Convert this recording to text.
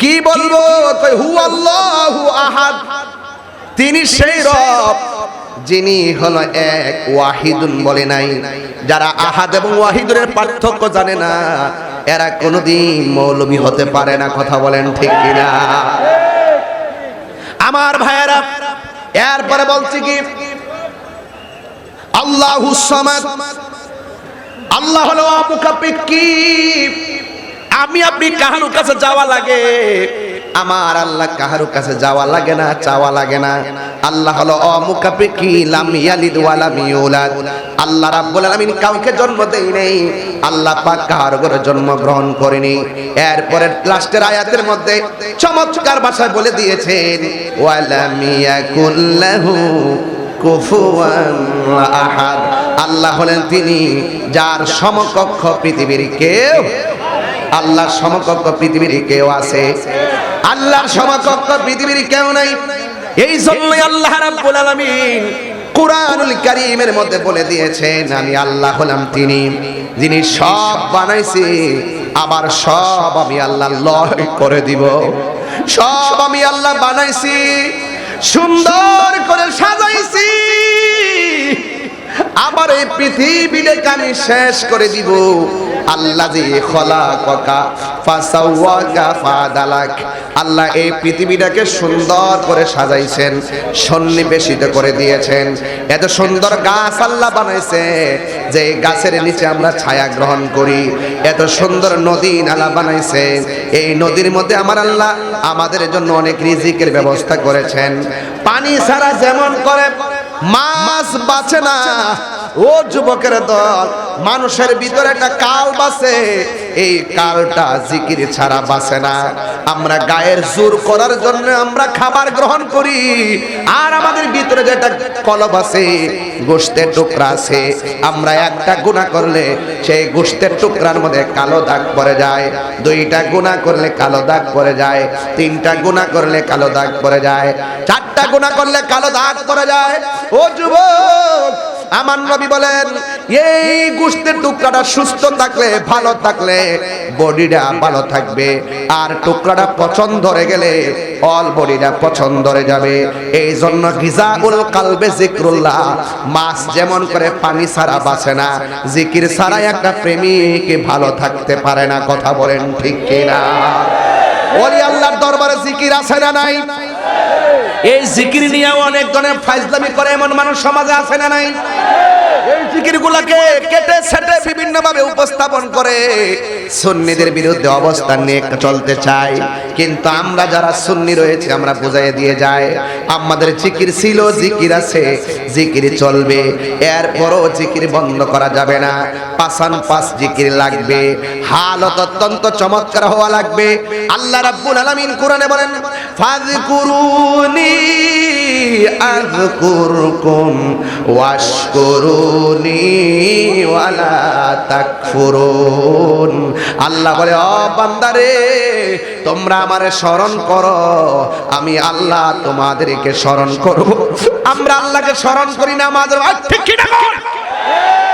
কি বলবো? কই হু আল্লাহু আহাদ, তিনি সেই রব যিনি হলো এক, ওয়াহিদুন বলে নাই। যারা আহাদ এবং ওয়াহিদুনের পার্থক্য জানে না এরা কোনোদিন মৌলবী হতে পারে না। কথা বলেন ঠিক কিনা আমার ভাইয়েরা? এরপরে বলছি কি, আল্লাহুস সামাদ, আল্লাহ হলো অমুখাপেক্ষী। আমি আপনি কাহারুর কাছে যাওয়া লাগে, আমার আল্লাহ কাহারুর কাছে যাওয়া লাগে না, চাওয়া লাগে না। আল্লাহ হলো অমুখাপেক্ষী, লাম ইয়ালিদ ওয়া লাম ইউলাদ। আল্লাহ রাব্বুল আলামিন কাউকে জন্ম দেয় নাই, আল্লাহ পাক কারো ঘরে জন্ম গ্রহণ করেনি। এরপরে লাস্টের আয়াতের মধ্যে চমৎকার ভাষায় বলে দিয়েছেন, ওয়া লাম ইয়াকুল লাহু কুফুয়ান আহাদ। আল্লাহ হলেন তিনি যার সমকক্ষ পৃথিবীর কেউ, আল্লাহর সমকক্ষ পৃথিবীর কেউ আছে? আল্লাহর সমকক্ষ পৃথিবীর কেউ নাই। এই জন্যই আল্লাহ রাব্বুল আলামিন কুরআনুল কারীমের মধ্যে বলে দিয়েছেন, আমি আল্লাহ হলাম তিনি যিনি সব বানাইছি, আবার সব আমি আল্লাহ লয় করে দিব। সব আমি আল্লাহ বানাইছি, সুন্দর করে সাজাইছি, আবার এই পৃথিবীটাকে আমি শেষ করে দিব। আল্লাযী খলাকাকা ফাসাওয়াকা ফাদালাক। আল্লাহ এই পৃথিবীটাকে সুন্দর করে সাজাইছেন, সন্নিবেশিত করে দিয়েছেন। এত সুন্দর গাছ আল্লাহ বানাইছে যে গাছের নিচে আমরা ছায়া গ্রহণ করি। এত সুন্দর নদী নালা বানাইছে, এই নদীর মধ্যে আমার আল্লাহ আমাদের জন্য অনেক রিজিকের ব্যবস্থা করেছেন। পানি ছাড়া যেমন করে মাছ বাঁচে না, ও যুবকের দল, মানুষের ভিতরে একটা কাল বাসে, এই কালটা জিকির ছাড়া বাসে না। আমরা গায়ের জোর করার জন্য আমরা খাবার গ্রহণ করি, আর আমাদের ভিতরে যেটা কলব আছে, গোশতের টুকরা আছে, আমরা একটা গুনাহ করলে সেই গোশতের টুকরার মধ্যে কালো দাগ পড়ে যায়। দুইটা গুনাহ করলে কালো দাগ পড়ে যায়, তিনটা গুনাহ করলে কালো দাগ পড়ে যায়, চারটা গুনাহ করলে কালো দাগ পড়ে যায়। ও যুবক, আমার নবী বলেন, এই গোশতের টুকরাটা সুস্থ থাকলে, ভালো থাকলে বডিটা ভালো থাকবে, আর টুকরাটা পছন্দ ধরে গেলে অল বডিটা পছন্দ ধরে যাবে। এই জন্য গিজাউল কালবে জিক্রুল্লাহ। মাছ যেমন করে পানি ছাড়া বাঁচে না, জিকির ছাড়া একটা প্রেমিক ভালো থাকতে পারে না। কথা বলেন ঠিক কিনা? ওলি আল্লাহর দরবারে জিকির আছে না নাই? এই জিকির নিয়ে অনেক ধরনের ফাইজলামি করে এমন মানুষ সমাজে আছে না নাই? এই জিকিরগুলোকে কেটে সেটে বিভিন্ন ভাবে উপস্থাপন করে সুন্নিদের বিরুদ্ধে অবস্থান নিয়ে চলতে চায়। কিন্তু আমরা যারা সুন্নি রয়েছে আমরা বুঝাই দিয়ে যাই, আমাদের জিকির ছিল, জিকির আছে, জিকির চলবে। এরপরও জিকির বন্ধ করা যাবে না, পাঁচান পাঁচ জিকির লাগবে, হালত অত্যন্ত চমৎকার হওয়া লাগবে। আল্লাহ রাব্বুল আলামিন কোরআনে বলেন, ফাযকুরুনি আযকুরকুম ওয়াশকুরুনি ওয়ালা তাকফুরুন। আল্লাহ বলে, ও বান্দারে, তোমরা আমারে স্মরণ করো, আমি আল্লাহ তোমাদেরকে স্মরণ করব। আমরা আল্লাহকে স্মরণ করি না, আমাদের ঠিক কি না?